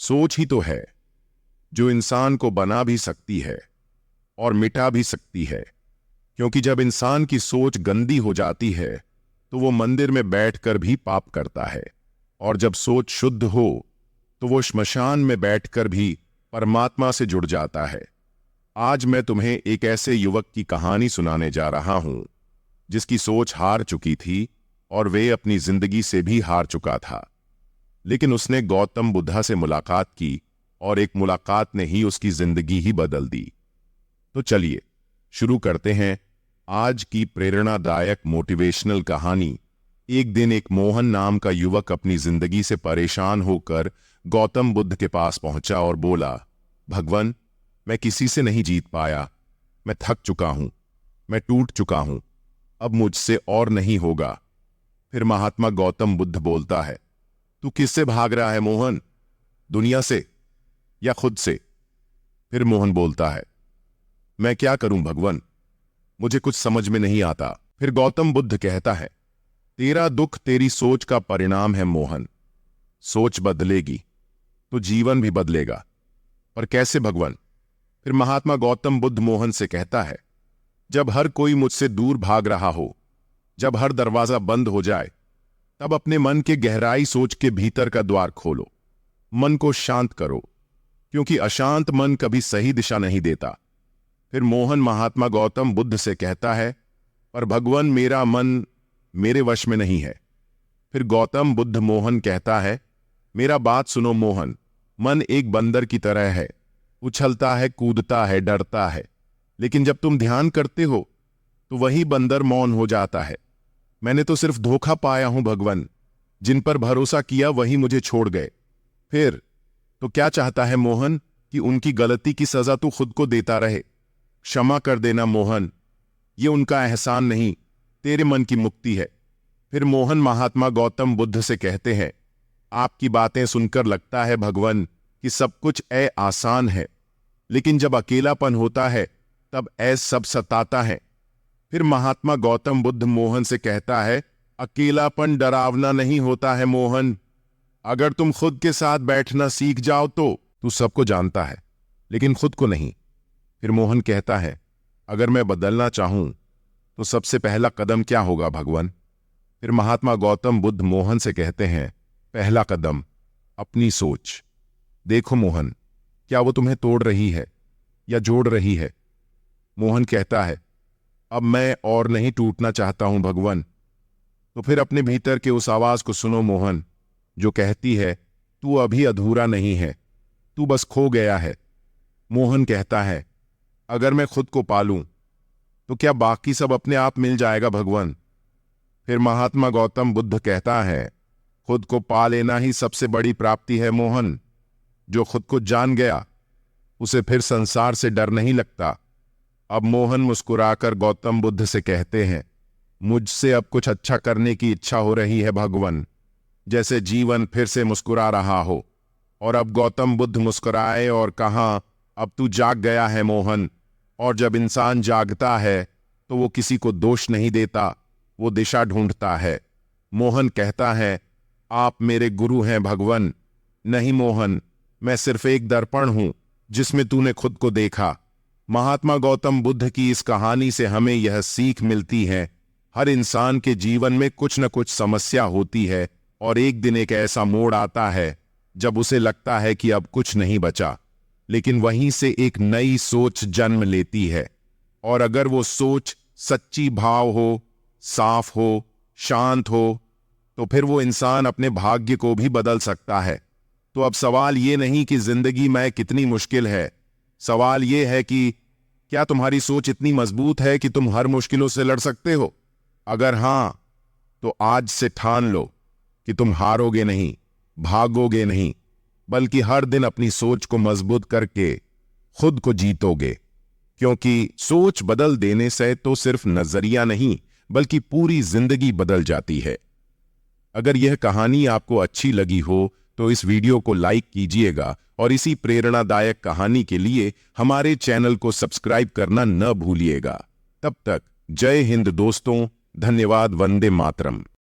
सोच ही तो है जो इंसान को बना भी सकती है और मिटा भी सकती है। क्योंकि जब इंसान की सोच गंदी हो जाती है तो वो मंदिर में बैठकर भी पाप करता है, और जब सोच शुद्ध हो तो वो श्मशान में बैठकर भी परमात्मा से जुड़ जाता है। आज मैं तुम्हें एक ऐसे युवक की कहानी सुनाने जा रहा हूं जिसकी सोच हार चुकी थी और वे अपनी जिंदगी से भी हार चुका था, लेकिन उसने गौतम बुद्धा से मुलाकात की और एक मुलाकात ने ही उसकी जिंदगी ही बदल दी। तो चलिए शुरू करते हैं आज की प्रेरणादायक मोटिवेशनल कहानी। एक दिन एक मोहन नाम का युवक अपनी जिंदगी से परेशान होकर गौतम बुद्ध के पास पहुंचा और बोला, भगवान, मैं किसी से नहीं जीत पाया, मैं थक चुका हूं, मैं टूट चुका हूं, अब मुझसे और नहीं होगा। फिर महात्मा गौतम बुद्ध बोलता है, तू किससे भाग रहा है मोहन, दुनिया से या खुद से? फिर मोहन बोलता है, मैं क्या करूं भगवान, मुझे कुछ समझ में नहीं आता। फिर गौतम बुद्ध कहता है, तेरा दुख तेरी सोच का परिणाम है मोहन। सोच बदलेगी तो जीवन भी बदलेगा, पर कैसे भगवान? फिर महात्मा गौतम बुद्ध मोहन से कहता है, जब हर कोई मुझसे दूर भाग रहा हो, जब हर दरवाजा बंद हो जाए, तब अपने मन के गहराई सोच के भीतर का द्वार खोलो, मन को शांत करो, क्योंकि अशांत मन कभी सही दिशा नहीं देता। फिर मोहन महात्मा गौतम बुद्ध से कहता है, पर भगवान, मेरा मन मेरे वश में नहीं है। फिर गौतम बुद्ध मोहन कहता है, मेरा बात सुनो मोहन, मन एक बंदर की तरह है, उछलता है, कूदता है, डरता है, लेकिन जब तुम ध्यान करते हो तो वही बंदर मौन हो जाता है। मैंने तो सिर्फ धोखा पाया हूं भगवान, जिन पर भरोसा किया वही मुझे छोड़ गए। फिर तो क्या चाहता है मोहन कि उनकी गलती की सजा तू खुद को देता रहे? क्षमा कर देना मोहन, ये उनका एहसान नहीं, तेरे मन की मुक्ति है। फिर मोहन महात्मा गौतम बुद्ध से कहते हैं, आपकी बातें सुनकर लगता है भगवान कि सब कुछ आसान है, लेकिन जब अकेलापन होता है तब सब सताता है। फिर महात्मा गौतम बुद्ध मोहन से कहता है, अकेलापन डरावना नहीं होता है मोहन, अगर तुम खुद के साथ बैठना सीख जाओ तो तू सबको जानता है लेकिन खुद को नहीं। फिर मोहन कहता है, अगर मैं बदलना चाहूं तो सबसे पहला कदम क्या होगा भगवान? फिर महात्मा गौतम बुद्ध मोहन से कहते हैं, पहला कदम अपनी सोच। देखो मोहन, क्या वो तुम्हें तोड़ रही है या जोड़ रही है? मोहन कहता है, अब मैं और नहीं टूटना चाहता हूं भगवान। तो फिर अपने भीतर के उस आवाज को सुनो मोहन, जो कहती है, तू अभी अधूरा नहीं है, तू बस खो गया है। मोहन कहता है, अगर मैं खुद को पालूं तो क्या बाकी सब अपने आप मिल जाएगा भगवान? फिर महात्मा गौतम बुद्ध कहता है, खुद को पा लेना ही सबसे बड़ी प्राप्ति है मोहन। जो खुद को जान गया उसे फिर संसार से डर नहीं लगता। अब मोहन मुस्कुराकर गौतम बुद्ध से कहते हैं, मुझसे अब कुछ अच्छा करने की इच्छा हो रही है भगवान, जैसे जीवन फिर से मुस्कुरा रहा हो। और अब गौतम बुद्ध मुस्कुराए और कहा, अब तू जाग गया है मोहन, और जब इंसान जागता है तो वो किसी को दोष नहीं देता, वो दिशा ढूंढता है। मोहन कहता है, आप मेरे गुरु हैं भगवान। नहीं मोहन, मैं सिर्फ एक दर्पण हूं जिसमें तूने खुद को देखा। महात्मा गौतम बुद्ध की इस कहानी से हमें यह सीख मिलती है, हर इंसान के जीवन में कुछ न कुछ समस्या होती है और एक दिन एक ऐसा मोड़ आता है जब उसे लगता है कि अब कुछ नहीं बचा, लेकिन वहीं से एक नई सोच जन्म लेती है। और अगर वो सोच सच्ची भाव हो, साफ हो, शांत हो, तो फिर वो इंसान अपने भाग्य को भी बदल सकता है। तो अब सवाल ये नहीं कि जिंदगी में कितनी मुश्किल है, सवाल ये है कि क्या तुम्हारी सोच इतनी मजबूत है कि तुम हर मुश्किलों से लड़ सकते हो? अगर हां, तो आज से ठान लो कि तुम हारोगे नहीं, भागोगे नहीं, बल्कि हर दिन अपनी सोच को मजबूत करके खुद को जीतोगे। क्योंकि सोच बदल देने से तो सिर्फ नजरिया नहीं बल्कि पूरी जिंदगी बदल जाती है। अगर यह कहानी आपको अच्छी लगी हो तो इस वीडियो को लाइक कीजिएगा और इसी प्रेरणादायक कहानी के लिए हमारे चैनल को सब्सक्राइब करना न भूलिएगा। तब तक जय हिंद दोस्तों, धन्यवाद, वंदे मातरम।